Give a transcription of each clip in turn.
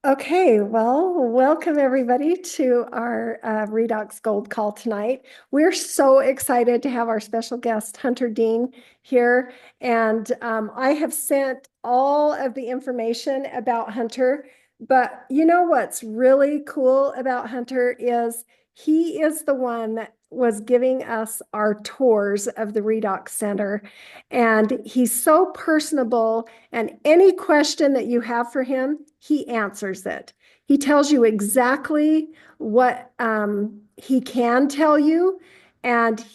Okay, well, welcome everybody to our REDOX Gold call tonight. We're so excited to have our special guest, Hunter Dean, here. And I have sent all of the information about Hunter. But you know what's really cool about Hunter is he is the one that was giving us our tours of the Redox Center. And he's so personable, and any question that you have for him, he answers it. He tells you exactly what he can tell you. And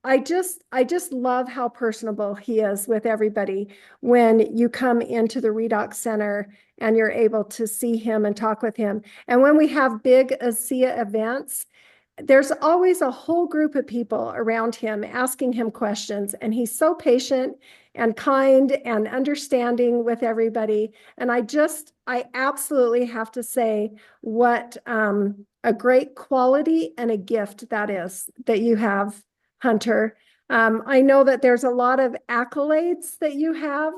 I just love how personable he is with everybody when you come into the Redox Center and you're able to see him and talk with him. And when we have big ASEA events, there's always a whole group of people around him asking him questions, and he's so patient and kind and understanding with everybody. And I absolutely have to say what a great quality and a gift that is that you have, Hunter. I know that there's a lot of accolades that you have,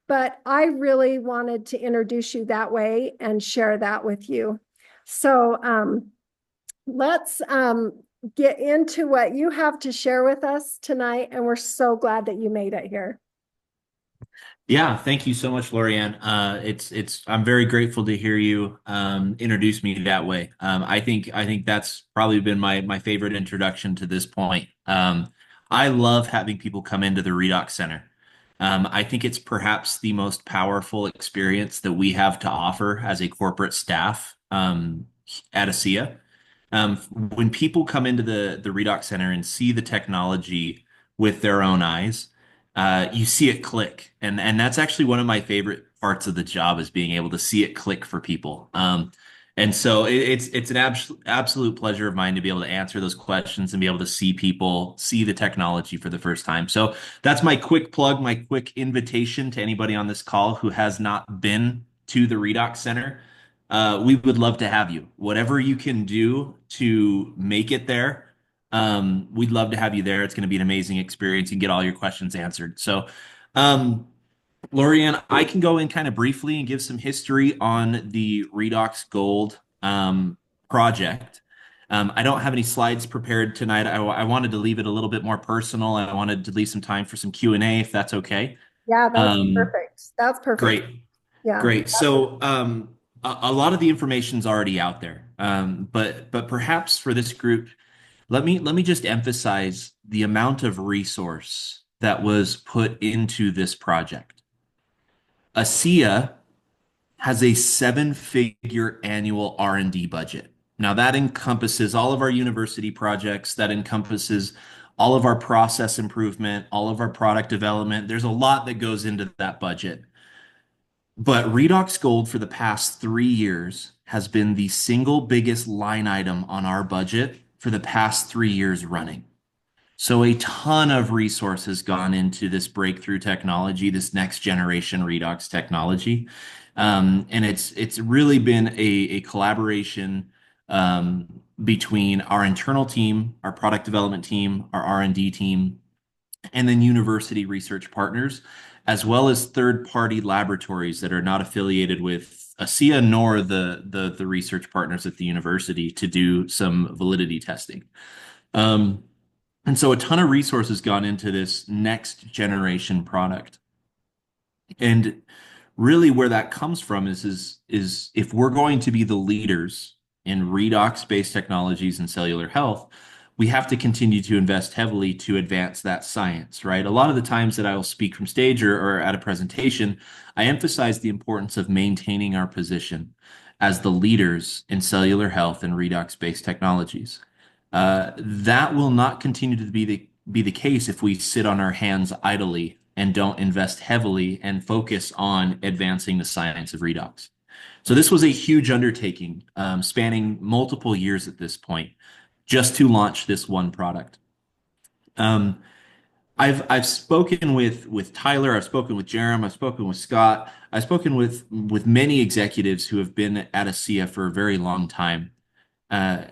but I really wanted to introduce you that way and share that with you. So, let's get into what you have to share with us tonight. And we're so glad that you made it here. Yeah, thank you so much, Lorianne. I'm very grateful to hear you introduce me that way. I think that's probably been my favorite introduction to this point. I love having people come into the Redox Center. I think it's perhaps the most powerful experience that we have to offer as a corporate staff at ASEA. When people come into the Redox Center and see the technology with their own eyes, you see it click, and that's actually one of my favorite parts of the job is being able to see it click for people. And so it's an absolute pleasure of mine to be able to answer those questions and be able to see people see the technology for the first time. So that's my quick plug, my quick invitation to anybody on this call who has not been to the Redox Center. We would love to have you. Whatever you can do to make it there, we'd love to have you there. It's going to be an amazing experience and get all your questions answered. So, um, Lorianne, I can go in kind of briefly and give some history on the Redox Gold project. I don't have any slides prepared tonight. I wanted to leave it a little bit more personal. I wanted to leave some time for some Q&A, if that's okay. Yeah, that's Um, perfect. That's perfect. Great. Yeah. Great. So a lot of the information's already out there. But perhaps for this group, let me just emphasize the amount of resource that was put into this project. ASEA has a seven-figure annual R&D budget. Now that encompasses all of our university projects, that encompasses all of our process improvement, all of our product development. There's a lot that goes into that budget. But Redox Gold for the past 3 years has been the single biggest line item on our budget for the past 3 years running. So a ton of resources gone into this breakthrough technology, this next generation redox technology. And it's really been a collaboration between our internal team, our product development team, our R&D team, and then university research partners, as well as third-party laboratories that are not affiliated with ASEA nor the research partners at the university to do some validity testing. Um, and so a ton of resources gone into this next generation product. And really where that comes from is if we're going to be the leaders in redox-based technologies and cellular health, we have to continue to invest heavily to advance that science, right? A lot of the times that I will speak from stage or at a presentation, I emphasize the importance of maintaining our position as the leaders in cellular health and redox-based technologies. That will not continue to be the case if we sit on our hands idly and don't invest heavily and focus on advancing the science of redox. So this was a huge undertaking, spanning multiple years at this point, just to launch this one product. Um, I've spoken with Tyler, I've spoken with Jerem, I've spoken with Scott, I've spoken with many executives who have been at ASEA for a very long time. Uh,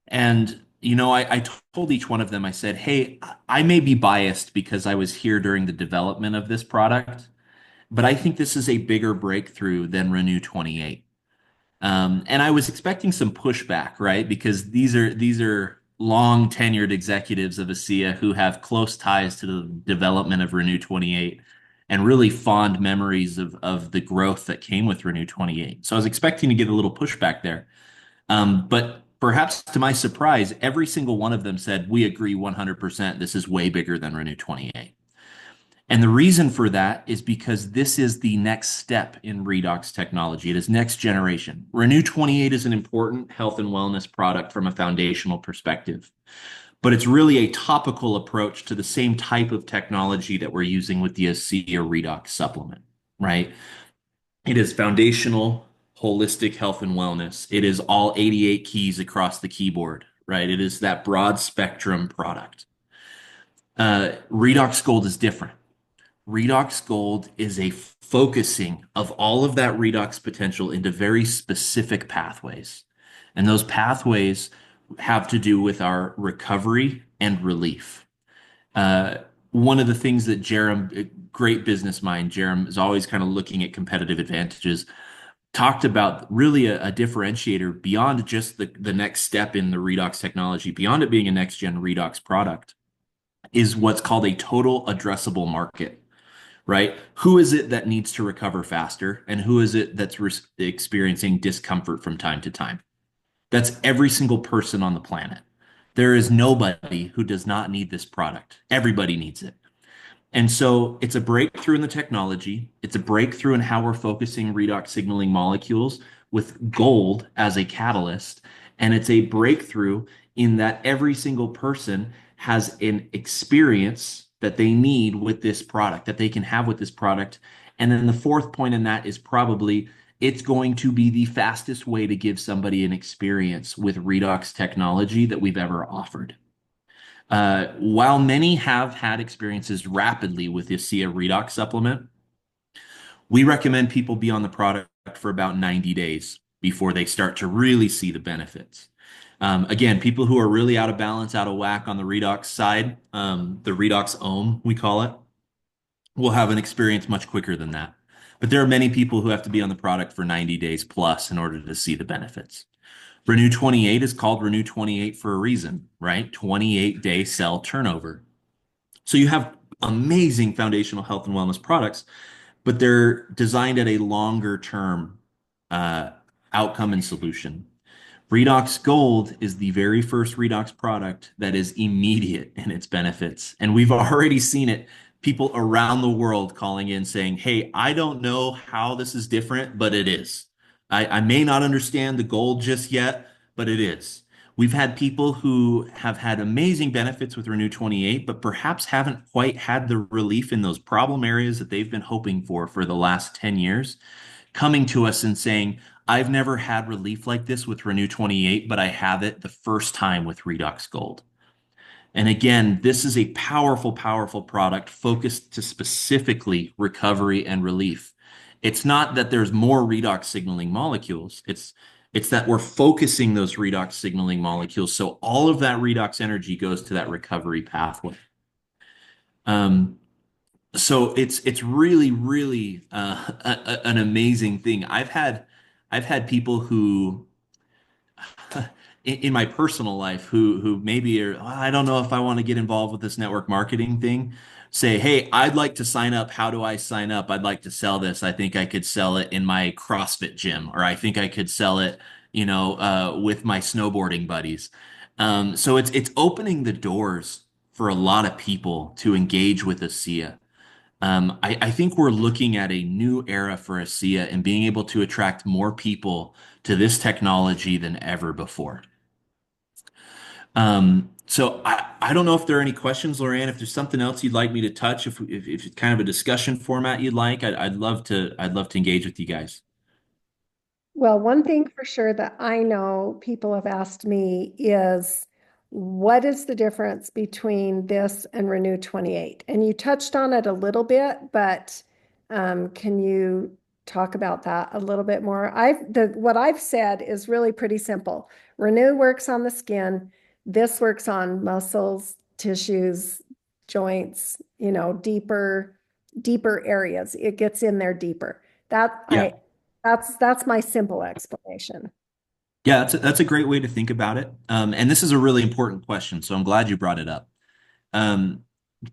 and I told each one of them, I said, hey, I may be biased because I was here during the development of this product, but I think this is a bigger breakthrough than Renew 28. And I was expecting some pushback, right? Because these are long tenured executives of ASEA who have close ties to the development of Renew 28 and really fond memories of the growth that came with Renew 28. So I was expecting to get a little pushback there. But perhaps to my surprise, every single one of them said, we agree 100%. This is way bigger than Renew 28. And the reason for that is because this is the next step in redox technology. It is next generation. Renew 28 is an important health and wellness product from a foundational perspective, but it's really a topical approach to the same type of technology that we're using with the ASEA redox supplement, right? It is foundational, holistic health and wellness. It is all 88 keys across the keyboard, right? It is that broad spectrum product. Redox Gold is different. Redox Gold is a focusing of all of that redox potential into very specific pathways. And those pathways have to do with our recovery and relief. Uh, One of the things that Jerem, great business mind, Jerem is always kind of looking at competitive advantages, talked about really a differentiator beyond just the next step in the redox technology, beyond it being a next gen redox product, is what's called a total addressable market, right? Who is it that needs to recover faster? And who is it that's experiencing discomfort from time to time? That's every single person on the planet. There is nobody who does not need this product. Everybody needs it. And so it's a breakthrough in the technology. It's a breakthrough in how we're focusing redox signaling molecules with gold as a catalyst. And it's a breakthrough in that every single person has an experience that they need with this product, that they can have with this product. And then the fourth point in that is probably it's going to be the fastest way to give somebody an experience with redox technology that we've ever offered. While many have had experiences rapidly with the ASEA redox supplement, we recommend people be on the product for about 90 days before they start to really see the benefits. Again, people who are really out of balance, out of whack on the redox side, the redox ohm, we call it, will have an experience much quicker than that. But there are many people who have to be on the product for 90 days plus in order to see the benefits. Renew 28 is called Renew 28 for a reason, right? 28-day cell turnover. So you have amazing foundational health and wellness products, but they're designed at a longer term uh, outcome and solution. Redox Gold is the very first redox product that is immediate in its benefits. And we've already seen it. People around the world calling in saying, hey, I don't know how this is different, but it is. I may not understand the gold just yet, but it is. We've had people who have had amazing benefits with Renew 28, but perhaps haven't quite had the relief in those problem areas that they've been hoping for the last 10 years, coming to us and saying, I've never had relief like this with Renew 28, but I have it the first time with Redox Gold. And again, this is a powerful, powerful product focused to specifically recovery and relief. It's not that there's more redox signaling molecules. It's that we're focusing those redox signaling molecules so all of that redox energy goes to that recovery pathway. Um, so it's really really an amazing thing. I've had people who in my personal life who maybe are, "Oh, I don't know if I want to get involved with this network marketing thing," say, hey, I'd like to sign up. How do I sign up? I'd like to sell this. I think I could sell it in my CrossFit gym, or I think I could sell it, with my snowboarding buddies. So it's opening the doors for a lot of people to engage with ASEA. I think we're looking at a new era for ASEA and being able to attract more people to this technology than ever before. So I don't know if there are any questions, Lorianne. If there's something else you'd like me to touch, if it's kind of a discussion format you'd like, I'd love to engage with you guys. Well, one thing for sure that I know people have asked me is what is the difference between this and Renew 28? And you touched on it a little bit, but can you talk about that a little bit more? What I've said is really pretty simple. Renew works on the skin. This works on muscles, tissues, joints, deeper areas. It gets in there deeper. That Yeah. That's my simple explanation. Yeah, that's a great way to think about it. And this is a really important question, so I'm glad you brought it up. Um,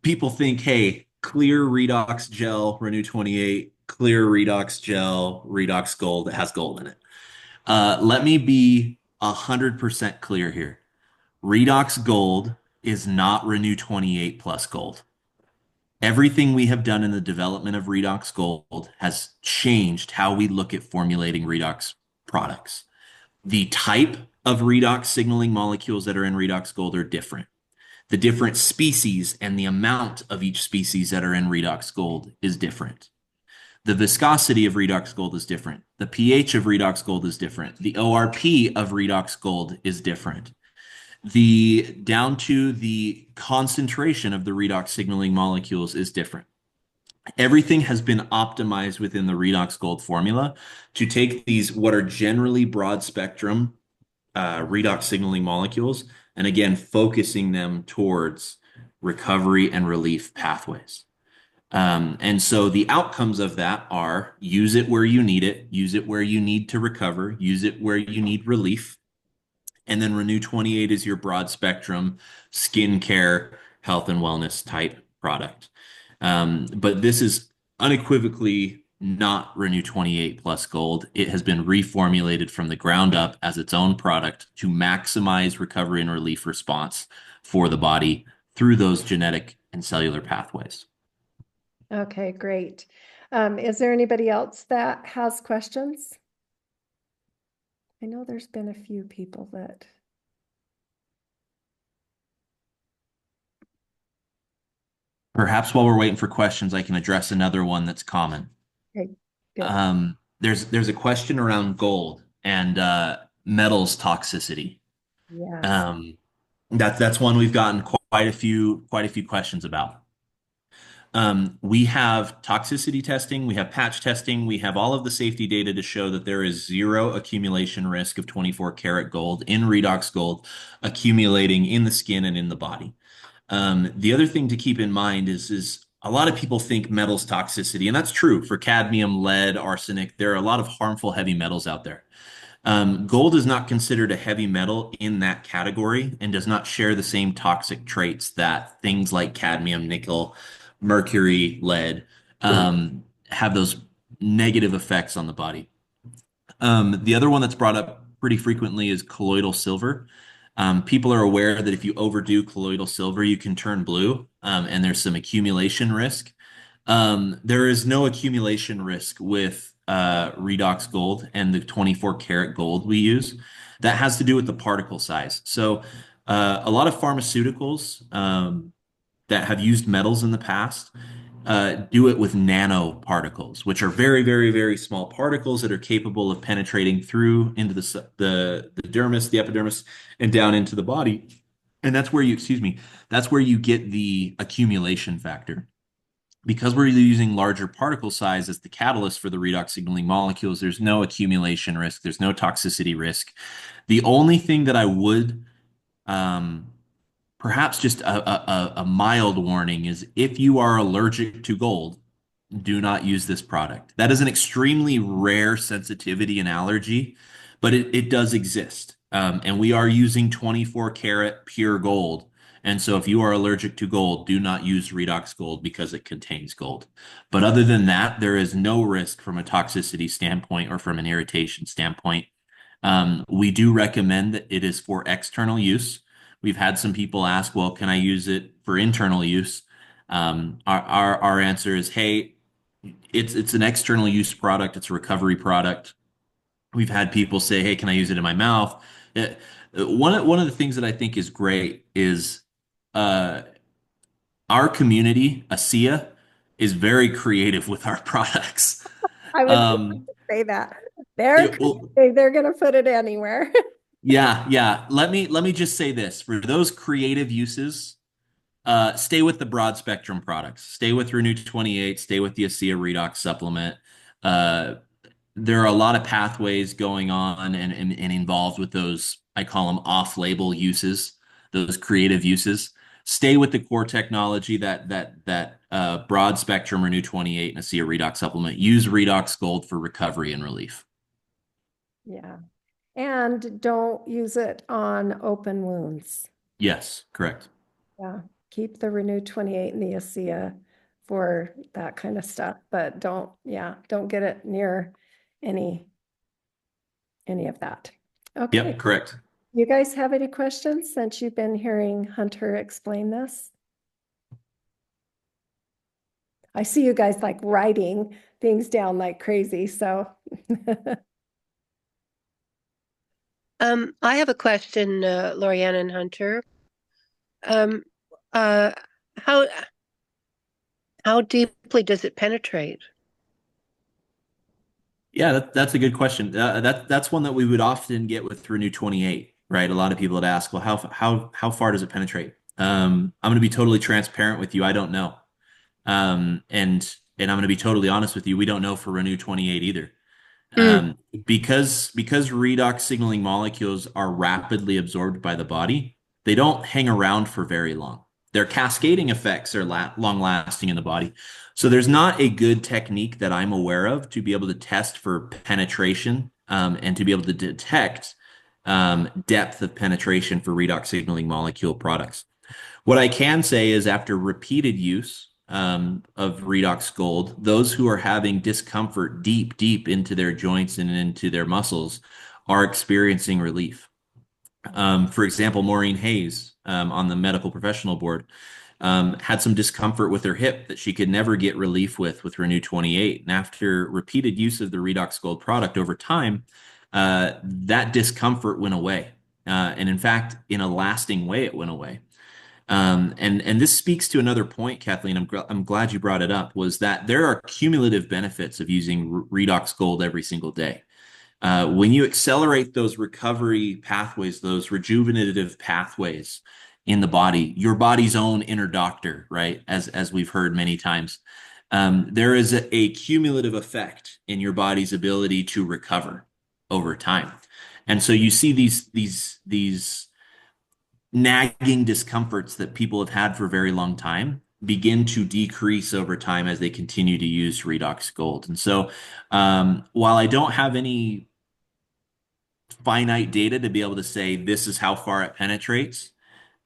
People think, hey, clear redox gel, Renew 28, clear redox gel, redox gold, it has gold in it. Let me be 100% clear here. Redox gold is not Renew 28 plus gold. Everything we have done in the development of redox gold has changed how we look at formulating redox products. The type of redox signaling molecules that are in redox gold are different. The different species and the amount of each species that are in redox gold is different. The viscosity of redox gold is different. The pH of redox gold is different. The ORP of redox gold is different. The down to the concentration of the redox signaling molecules is different. Everything has been optimized within the redox gold formula to take these what are generally broad spectrum redox signaling molecules and again focusing them towards recovery and relief pathways. And so the outcomes of that are use it where you need it, use it where you need to recover, use it where you need relief. And then Renew 28 is your broad spectrum skincare, health and wellness type product. But this is unequivocally not Renew 28 plus gold. It has been reformulated from the ground up as its own product to maximize recovery and relief response for the body through those genetic and cellular pathways. Okay, great. Is there anybody else that has questions? I know there's been a few people that, Perhaps while we're waiting for questions, I can address another one that's common. okay, good. There's a question around gold and metals toxicity. Yes. Um, that's one we've gotten quite a few questions about. We have toxicity testing, we have patch testing, we have all of the safety data to show that there is zero accumulation risk of 24 karat gold in redox gold accumulating in the skin and in the body. The other thing to keep in mind is a lot of people think metals toxicity, and that's true for cadmium, lead, arsenic. There are a lot of harmful heavy metals out there. Gold is not considered a heavy metal in that category and does not share the same toxic traits that things like cadmium, nickel, mercury, lead have those negative effects on the body. The other one that's brought up pretty frequently is colloidal silver. People are aware that if you overdo colloidal silver, you can turn blue, and there's some accumulation risk. There is no accumulation risk with redox gold and the 24 karat gold we use. That has to do with the particle size. So, a lot of pharmaceuticals that have used metals in the past do it with nanoparticles, which are very, very, very small particles that are capable of penetrating through into the dermis, the epidermis, and down into the body. And that's where excuse me, that's where you get the accumulation factor. Because we're using larger particle size as the catalyst for the redox signaling molecules, there's no accumulation risk, there's no toxicity risk. The only thing that I would um, perhaps just a mild warning is if you are allergic to gold, do not use this product. That is an extremely rare sensitivity and allergy, but it does exist. And we are using 24 karat pure gold. And so if you are allergic to gold, do not use redox gold because it contains gold. But other than that, there is no risk from a toxicity standpoint or from an irritation standpoint. We do recommend that it is for external use. We've had some people ask, well, can I use it for internal use? Our answer is, hey, it's an external use product. It's a recovery product. We've had people say, hey, can I use it in my mouth? One of the things that I think is great is uh, our community, ASEA, is very creative with our products. I was going Um, to say that. They're it, well, they're going to put it anywhere. yeah. Let me just say this. For those creative uses, stay with the broad spectrum products. Stay with Renew 28, stay with the ASEA Redox supplement. Uh, there are a lot of pathways going on and involved with those, I call them off-label uses, those creative uses. Stay with the core technology that broad spectrum Renew 28 and ASEA Redox supplement. Use Redox Gold for recovery and relief. Yeah. And don't use it on open wounds. Yes, correct. Yeah. Keep the Renew 28 and the ASEA for that kind of stuff, but don't get it near any of that. Okay. Yep, correct. You guys have any questions since you've been hearing Hunter explain this? I see you guys like writing things down like crazy, so. I have a question, Lorianne and Hunter. Um, uh, how deeply does it penetrate? Yeah, that's a good question. That's one that we would often get with Renew 28, right? A lot of people would ask, well, how far does it penetrate? I'm going to be totally transparent with you. I don't know. And I'm going to be totally honest with you. We don't know for Renew 28 either. Mm, Because redox signaling molecules are rapidly absorbed by the body, they don't hang around for very long. Their cascading effects are long lasting in the body. So there's not a good technique that I'm aware of to be able to test for penetration and to be able to detect depth of penetration for redox signaling molecule products. What I can say is after repeated use of Redox Gold, those who are having discomfort deep into their joints and into their muscles are experiencing relief. For example, Maureen Hayes on the medical professional board had some discomfort with her hip that she could never get relief with Renew 28. And after repeated use of the Redox Gold product over time, that discomfort went away. And in fact, in a lasting way, it went away. And this speaks to another point, Kathleen. I'm glad you brought it up. Was that there are cumulative benefits of using Redox Gold every single day. When you accelerate those recovery pathways, those rejuvenative pathways in the body, your body's own inner doctor, right? As we've heard many times, there is a cumulative effect in your body's ability to recover over time. And so you see these nagging discomforts that people have had for a very long time begin to decrease over time as they continue to use Redox Gold. And so, while I don't have any finite data to be able to say this is how far it penetrates,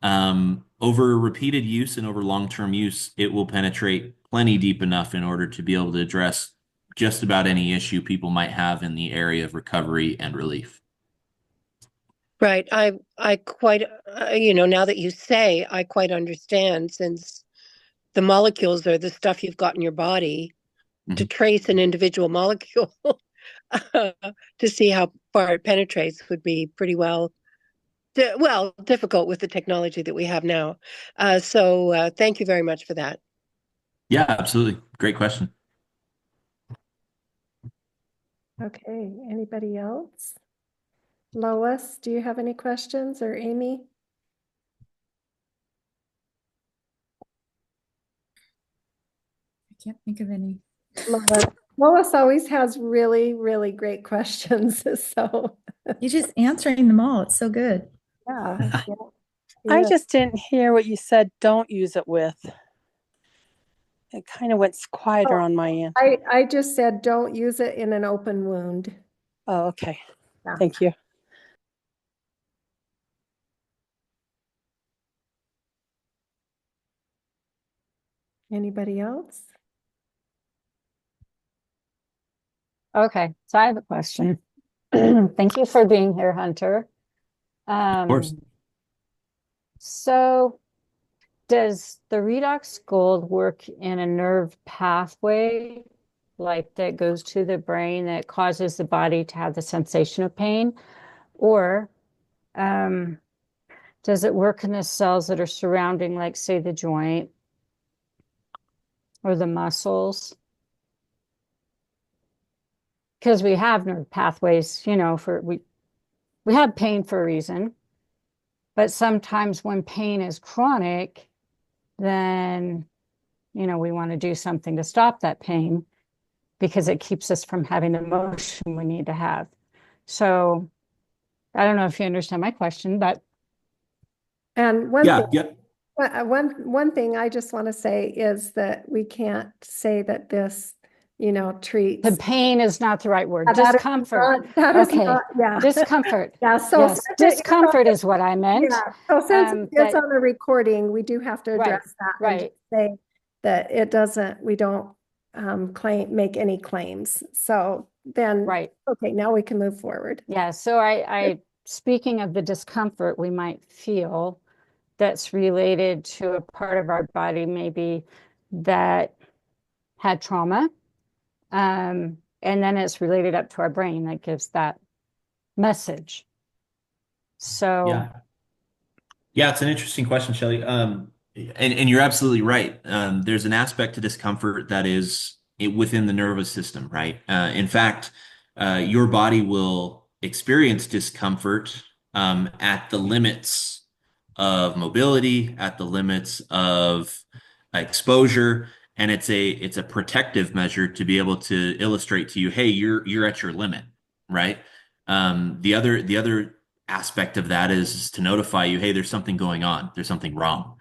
over repeated use and over long-term use, it will penetrate plenty deep enough in order to be able to address just about any issue people might have in the area of recovery and relief. right. I quite, now that you say, I quite understand since the molecules are the stuff you've got in your body to trace an individual molecule to see how far it penetrates would be pretty difficult with the technology that we have now. So thank you very much for that. Yeah, absolutely. Great question. Okay, anybody else? Lois, do you have any questions, or Amy? I can't think of any. Lois always has really, really great questions, so. You're just answering them all. It's so good. Yeah. I just didn't hear what you said, don't use it with. It kind of went quieter on my end. I just said, don't use it in an open wound. Oh, okay. Yeah. Thank you. Anybody else? Okay, so I have a question. Thank you for being here, Hunter. Of course. So does the redox gold work in a nerve pathway like that goes to the brain that causes the body to have the sensation of pain? Or does it work in the cells that are surrounding, like, say, the joint or the muscles? Because we have nerve pathways, we have pain for a reason. But sometimes when pain is chronic, then, we want to do something to stop that pain because it keeps us from having the motion we need to have. So I don't know if you understand my question, but. And one Yeah, thing, yeah. One thing I just want to say is that we can't say that this, treats. The pain is not the right word. Yeah, that is Discomfort. that is Okay. not, yeah. Discomfort. Yeah, so Yes, discomfort is what I meant. yeah. So since it's But on the recording, we do have to address that and right. just say that we don't make any claims. So then, Right. okay, now we can move forward. Yeah. So speaking of the discomfort we might feel that's related to a part of our body maybe that had trauma. And then it's related up to our brain that gives that message. So yeah, it's an interesting question, Shelley. And you're absolutely right. There's an aspect to discomfort that is within the nervous system, right? In fact, your body will experience discomfort at the limits of mobility, at the limits of exposure, and it's a protective measure to be able to illustrate to you, hey, you're at your limit, right? The other aspect of that is to notify you, hey, there's something going on, there's something wrong.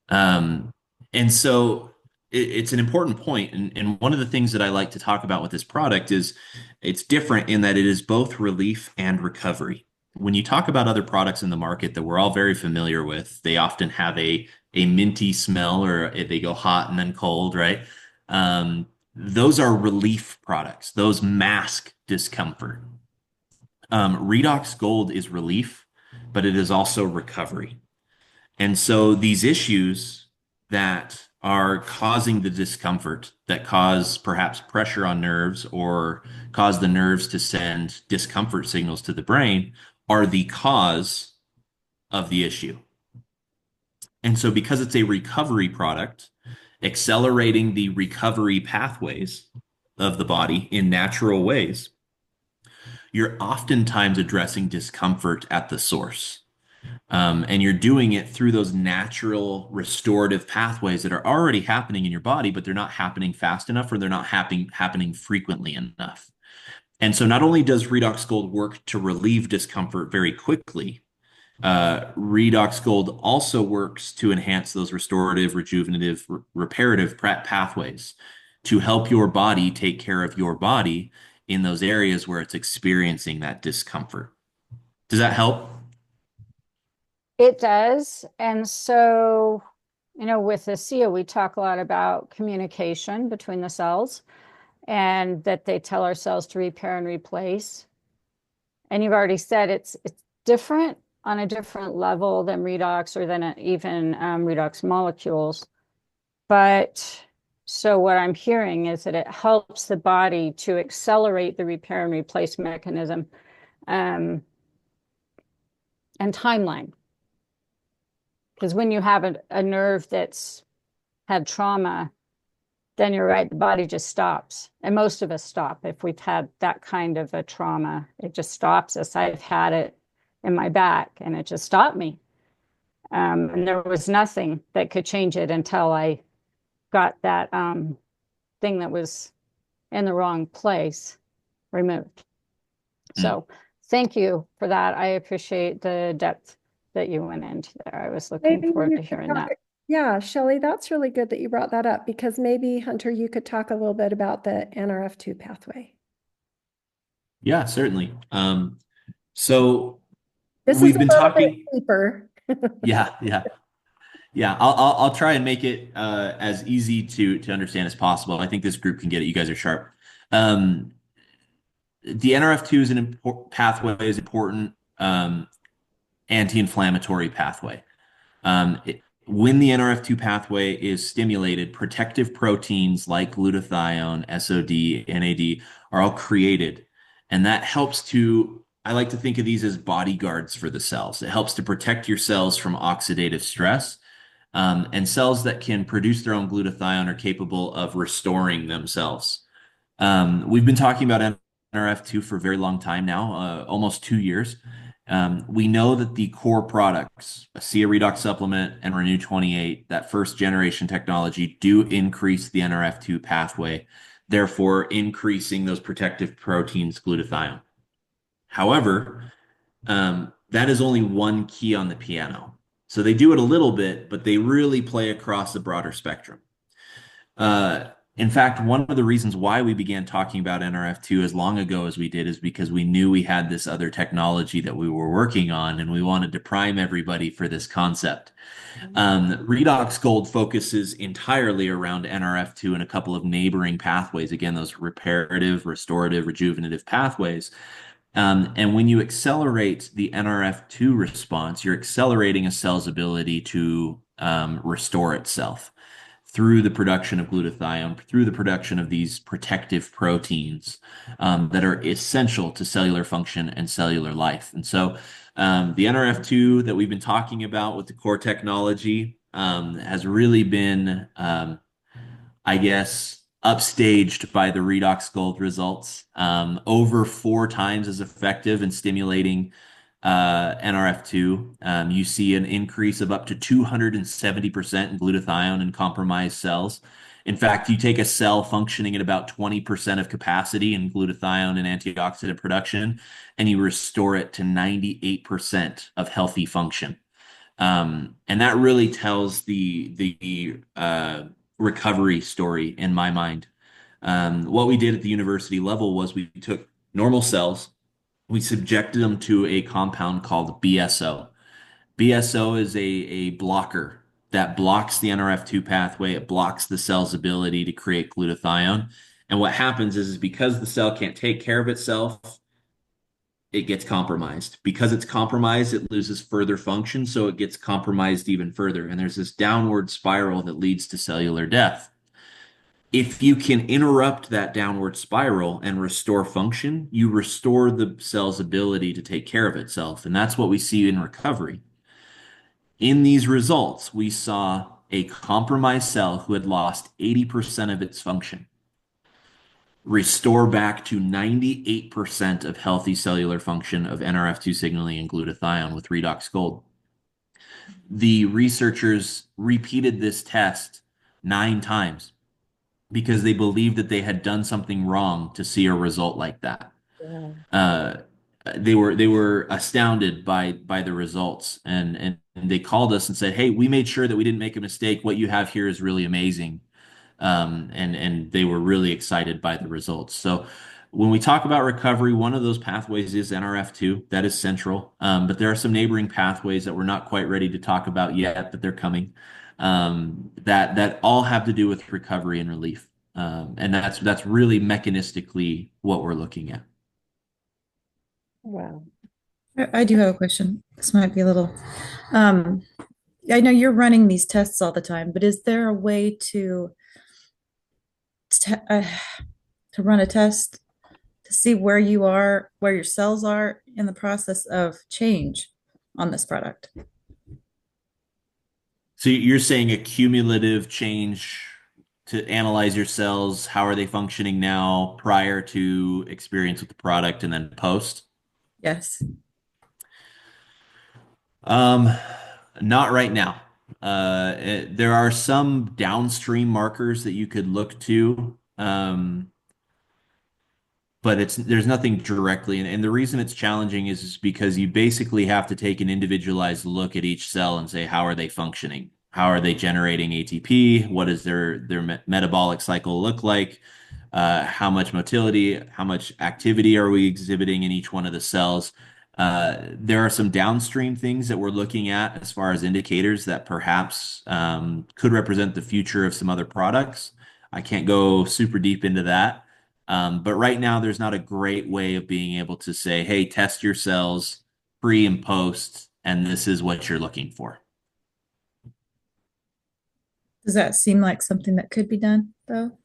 Um, and so it's an important point. And one of the things that I like to talk about with this product is it's different in that it is both relief and recovery. When you talk about other products in the market that we're all very familiar with, they often have a minty smell or they go hot and then cold, right? Those are relief products. Those mask discomfort. Redox Gold is relief, but it is also recovery. And so these issues that are causing the discomfort, that cause perhaps pressure on nerves or cause the nerves to send discomfort signals to the brain, are the cause of the issue. And so because it's a recovery product, accelerating the recovery pathways of the body in natural ways, you're oftentimes addressing discomfort at the source. And you're doing it through those natural restorative pathways that are already happening in your body, but they're not happening fast enough or they're not happening frequently enough. And so not only does Redox Gold work to relieve discomfort very quickly, Redox Gold also works to enhance those restorative, rejuvenative, reparative pathways to help your body take care of your body in those areas where it's experiencing that discomfort. Does that help? it does. And so, with ASEA, we talk a lot about communication between the cells and that they tell our cells to repair and replace. And you've already said it's different on a different level than redox or than even redox molecules. But so what I'm hearing is that it helps the body to accelerate the repair and replace mechanism and timeline. Because when you have a nerve that's had trauma, then you're right, the body just stops. And most of us stop if we've had that kind of a trauma. It just stops us. I've had it in my back and it just stopped me. And there was nothing that could change it until I got that thing that was in the wrong place removed. So thank you for that. I appreciate the depth that you went into there. I was looking forward to hearing that. Yeah, Shelley, that's really good that you brought that up because maybe, Hunter, you could talk a little bit about the Nrf2 pathway. Yeah, certainly. So This we've is been a little talking. bit deeper. Yeah. I'll try and make it as easy to understand as possible. I think this group can get it. You guys are sharp. The Nrf2 is an important pathway, is important anti-inflammatory pathway. When the Nrf2 pathway is stimulated, protective proteins like glutathione, SOD, NAD are all created. And that helps I like to think of these as bodyguards for the cells. It helps to protect your cells from oxidative stress. And cells that can produce their own glutathione are capable of restoring themselves. We've been talking about Nrf2 for a very long time now, almost 2 years. We know that the core products, ASEA Redox Supplement and Renew 28, that first generation technology, do increase the Nrf2 pathway, therefore increasing those protective proteins, glutathione. However, that is only one key on the piano. So they do it a little bit, but they really play across a broader spectrum. In fact, one of the reasons why we began talking about Nrf2 as long ago as we did is because we knew we had this other technology that we were working on, and we wanted to prime everybody for this concept. REDOX GOLD focuses entirely around Nrf2 and a couple of neighboring pathways. Again, those reparative, restorative, rejuvenative pathways. And when you accelerate the Nrf2 response, you're accelerating a cell's ability to restore itself through the production of glutathione, through the production of these protective proteins that are essential to cellular function and cellular life. And so the Nrf2 that we've been talking about with the core technology has really been, I guess, upstaged by the Redox Gold results, over 4 times as effective in stimulating Nrf2. You see an increase of up to 270% in glutathione in compromised cells. In fact, you take a cell functioning at about 20% of capacity in glutathione and antioxidant production, and you restore it to 98% of healthy function. And that really tells the recovery story in my mind. What we did at the university level was we took normal cells, we subjected them to a compound called BSO. BSO is a blocker that blocks the Nrf2 pathway. It blocks the cell's ability to create glutathione. And what happens is because the cell can't take care of itself, it gets compromised. Because it's compromised, it loses further function, so it gets compromised even further. And there's this downward spiral that leads to cellular death. If you can interrupt that downward spiral and restore function, you restore the cell's ability to take care of itself. And that's what we see in recovery. In these results, we saw a compromised cell who had lost 80% of its function restore back to 98% of healthy cellular function of Nrf2 signaling and glutathione with Redox Gold. The researchers repeated this test 9 times because they believed that they had done something wrong to see a result like that. Yeah. They were astounded by the results, and they called us and said, "Hey, we made sure that we didn't make a mistake. What you have here is really amazing." And they were really excited by the results. So when we talk about recovery, one of those pathways is Nrf2. That is central. But there are some neighboring pathways that we're not quite ready to talk about yet, but they're coming. That all have to do with recovery and relief. And that's really mechanistically what we're looking at. Wow. I do have a question. This might be a little, I know you're running these tests all the time, but is there a way to run a test to see where you are, where your cells are in the process of change on this product? So you're saying a cumulative change to analyze your cells, how are they functioning now prior to experience with the product and then post? Yes. Not right now. There are some downstream markers that you could look to, but there's nothing directly. And the reason it's challenging is because you basically have to take an individualized look at each cell and say, how are they functioning? How are they generating ATP? What does their metabolic cycle look like? How much motility, how much activity are we exhibiting in each one of the cells? There are some downstream things that we're looking at as far as indicators that perhaps could represent the future of some other products. I can't go super deep into that. But right now, there's not a great way of being able to say, hey, test your cells pre and post, and this is what you're looking for. Does that seem like something that could be done, though?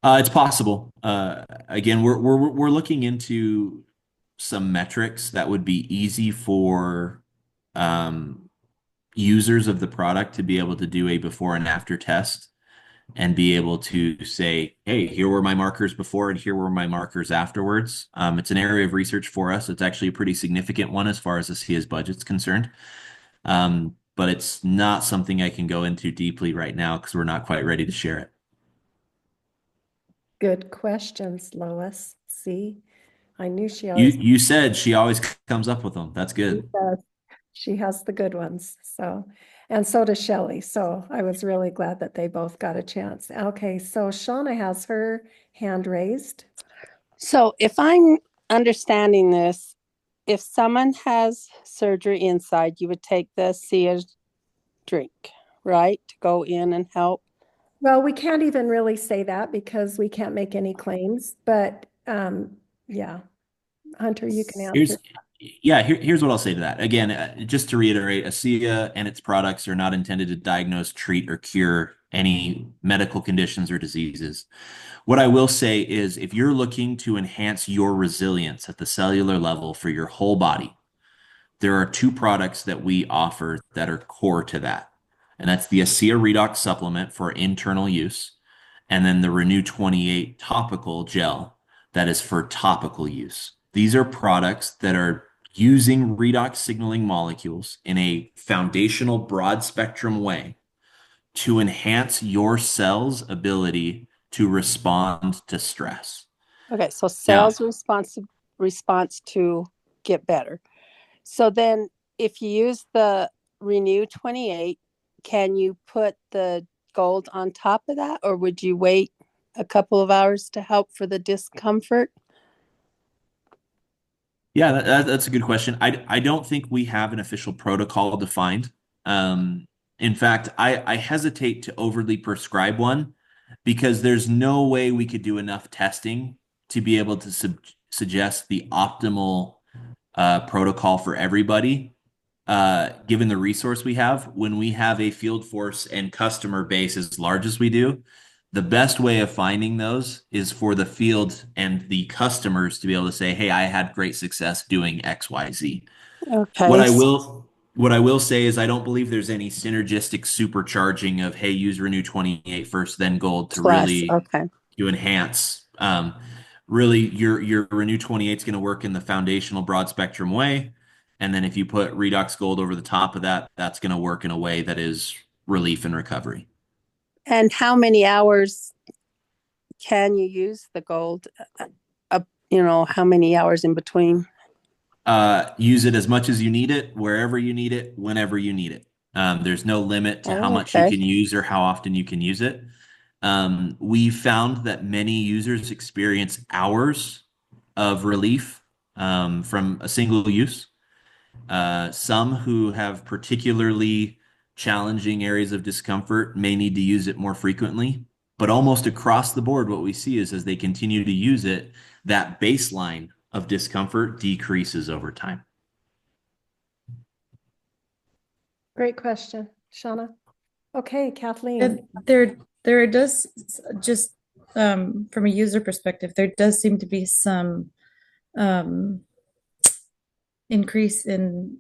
It's possible. Again, we're looking into some metrics that would be easy for users of the product to be able to do a before and after test and be able to say, hey, here were my markers before and here were my markers afterwards. It's an area of research for us. It's actually a pretty significant one as far as ASEA's budget's concerned. But it's not something I can go into deeply right now because we're not quite ready to share it. Good questions, Lois. See, I knew she always You said she always comes up with them. That's good. does. She has the good ones. So, and so does Shelley. So I was really glad that they both got a chance. Okay, so Shauna has her hand raised. So if I'm understanding this, if someone has surgery inside, you would take the ASEA drink, right? To go in and help. Well, we can't even really say that because we can't make any claims, but yeah, Hunter, you can answer. Here's what I'll say to that. Again, just to reiterate, ASEA and its products are not intended to diagnose, treat, or cure any medical conditions or diseases. What I will say is if you're looking to enhance your resilience at the cellular level for your whole body, there are two products that we offer that are core to that. And that's the ASEA Redox supplement for internal use, and then the Renew 28 topical gel that is for topical use. These are products that are using redox signaling molecules in a foundational broad spectrum way to enhance your cell's ability to respond to stress. Okay, so Now, cells response to get better. So then if you use the Renew 28, can you put the gold on top of that, or would you wait a couple of hours to help for the discomfort? yeah, that's a good question. I don't think we have an official protocol defined. In fact, I hesitate to overly prescribe one because there's no way we could do enough testing to be able to suggest the optimal protocol for everybody. Given the resource we have, when we have a field force and customer base as large as we do, the best way of finding those is for the field and the customers to be able to say, "Hey, I had great success doing XYZ." Okay. What I will say is I don't believe there's any synergistic supercharging of, hey, use Renew 28 first, then Gold to really Okay. to enhance. Really, your Renew 28 is going to work in the foundational broad spectrum way. And then if you put Redox Gold over the top of that, that's going to work in a way that is relief and recovery. And how many hours can you use the gold? How many hours in between? Use it as much as you need it, wherever you need it, whenever you need it. There's no limit to how much you Okay. can use or how often you can use it. We found that many users experience hours of relief from a single use. Some who have particularly challenging areas of discomfort may need to use it more frequently. But almost across the board, what we see is as they continue to use it, that baseline of discomfort decreases over time. Great question, Shauna. Okay, Kathleen. There does just from a user perspective, there does seem to be some increase in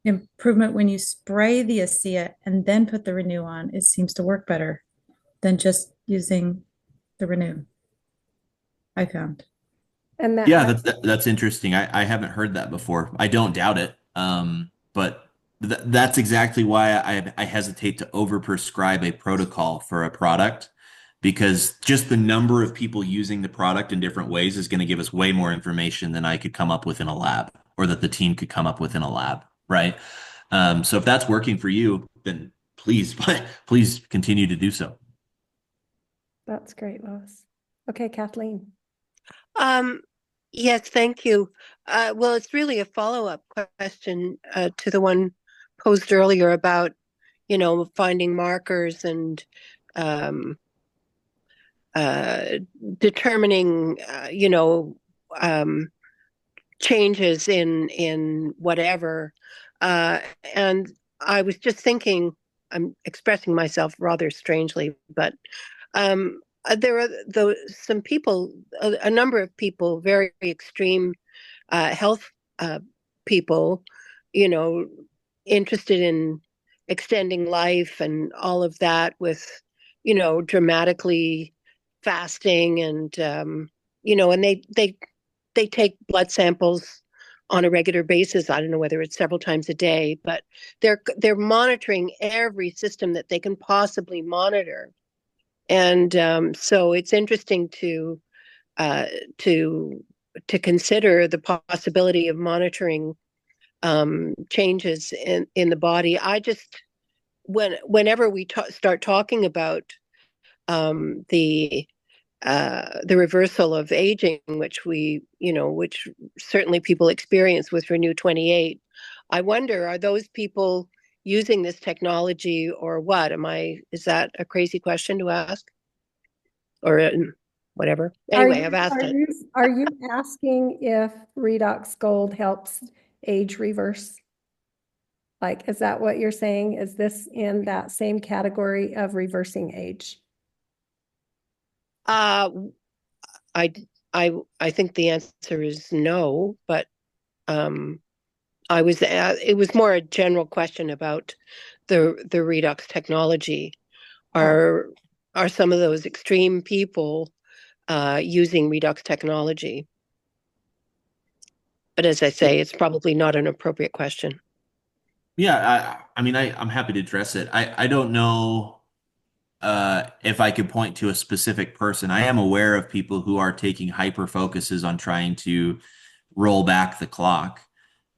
improvement when you spray the ASEA and then put the Renew on. It seems to work better than just using the Renew, I found. And that, Yeah, that's interesting. I haven't heard that before. I don't doubt it. But that's exactly why I hesitate to overprescribe a protocol for a product because just the number of people using the product in different ways is going to give us way more information than I could come up with in a lab or that the team could come up with in a lab, right? So if that's working for you, then please, please continue to do so. that's great, Lois. Okay, Kathleen. Yes, thank you. Well, it's really a follow-up question to the one posed earlier about, finding markers and determining, changes in whatever. And I was just thinking, I'm expressing myself rather strangely, but there are some people, a number of people, very extreme health people, interested in extending life and all of that with, dramatically fasting and, and they take blood samples on a regular basis. I don't know whether it's several times a day, but they're monitoring every system that they can possibly monitor. And so it's interesting to to consider the possibility of monitoring changes in the body. I just whenever we start talking about the reversal of aging, which certainly people experience with Renew 28, I wonder, are those people using this technology or what? Is that a crazy question to ask? Or whatever. Anyway, I've asked it. Are you asking if Redox Gold helps age reverse? Like, is that what you're saying? Is this in that same category of reversing age? I think the answer is no, but it was more a general question about the redox technology. Are some of those extreme people using redox technology? But as I say, it's probably not an appropriate question. Yeah, I mean, I'm happy to address it. I don't know if I could point to a specific person. I am aware of people who are taking hyper focuses on trying to roll back the clock.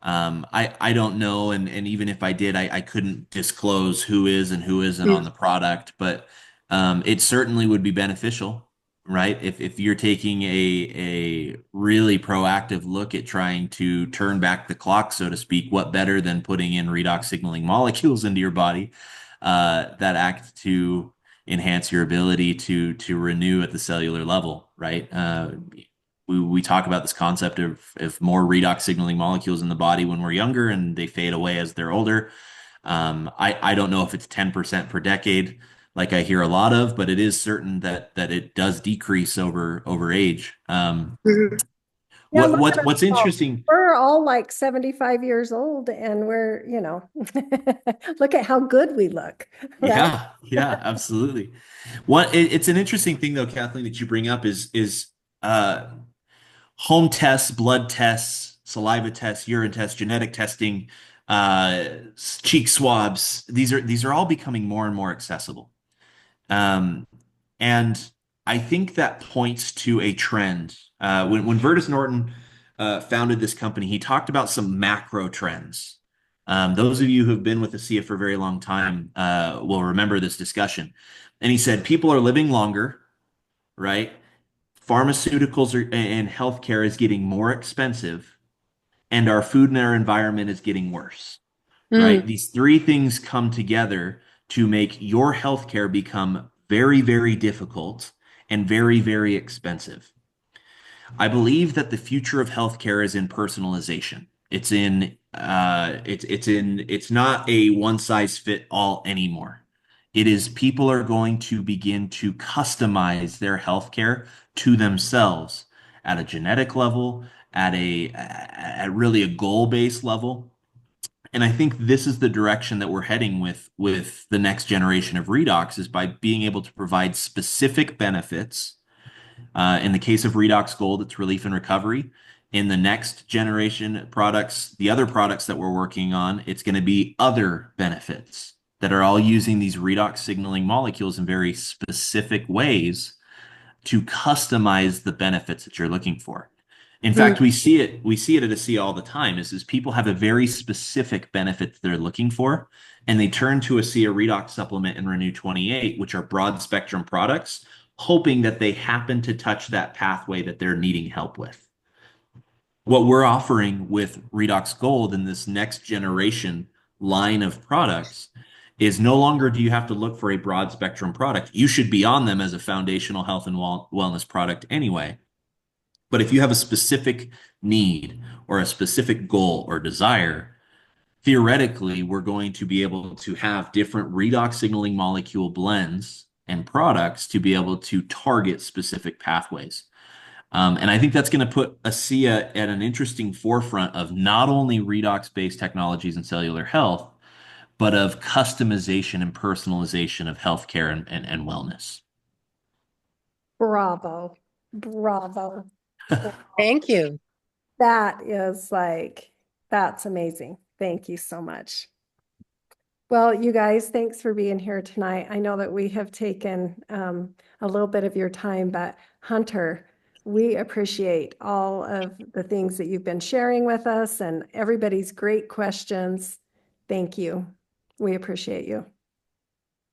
I don't know, and even if I did, I couldn't disclose who is and who isn't on the product, but it certainly would be beneficial, right? If you're taking a really proactive look at trying to turn back the clock, so to speak, what better than putting in redox signaling molecules into your body that act to enhance your ability to renew at the cellular level, right? We talk about this concept of more redox signaling molecules in the body when we're younger and they fade away as they're older. I don't know if it's 10% per decade, like I hear a lot of, but it is certain that it does decrease over age. Yeah, What's interesting? We're all like 75 years old and we're, look at how good we look, right? Yeah, absolutely. It's an interesting thing though, Kathleen, that you bring up is uh, home tests, blood tests, saliva tests, urine tests, genetic testing, uh, cheek swabs. These are all becoming more and more accessible. Um, and I think that points to a trend. When Vertus Norton founded this company, he talked about some macro trends. Those of you who have been with ASEA for a very long time will remember this discussion. And he said, people are living longer, right? And healthcare is getting more expensive, and our food and our environment is getting worse, right? These three things come together to make your healthcare become very, very difficult and very, very expensive. I believe that the future of healthcare is in personalization. It's not a one size fit all anymore. It is people are going to begin to customize their healthcare to themselves at a genetic level, at really a goal-based level. And I think this is the direction that we're heading with the next generation of redox is by being able to provide specific benefits. In the case of Redox Gold, it's relief and recovery. In the next generation products, the other products that we're working on, it's going to be other benefits that are all using these redox signaling molecules in very specific ways to customize the benefits that you're looking for. In fact, we see it at ASEA all the time is people have a very specific benefit that they're looking for, and they turn to ASEA Redox Supplement and Renew 28, which are broad spectrum products, hoping that they happen to touch that pathway that they're needing help with. What we're offering with Redox Gold in this next generation line of products is no longer do you have to look for a broad spectrum product. You should be on them as a foundational health and wellness product anyway. But if you have a specific need or a specific goal or desire, theoretically, we're going to be able to have different redox signaling molecule blends and products to be able to target specific pathways. And I think that's going to put ASEA at an interesting forefront of not only redox-based technologies in cellular health, but of customization and personalization of healthcare and wellness. Bravo. Bravo. Thank you. That's amazing. Thank you so much. Well, you guys, thanks for being here tonight. I know that we have taken a little bit of your time, but Hunter, we appreciate all of the things that you've been sharing with us and everybody's great questions. Thank you. We appreciate you.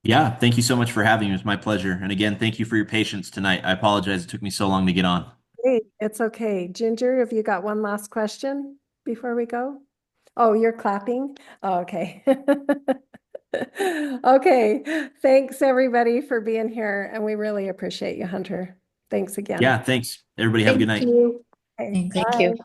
Yeah, thank you so much for having me. It was my pleasure. And again, thank you for your patience tonight. I apologize it took me so long to get on. Hey, it's okay. Ginger, have you got one last question before we go? Oh, you're clapping? Oh, okay. Okay. Thanks everybody for being here. And we really appreciate you, Hunter. Thanks again. Yeah, thanks. Everybody have a good Thank night. you. Okay, Thanks. Thank bye. you.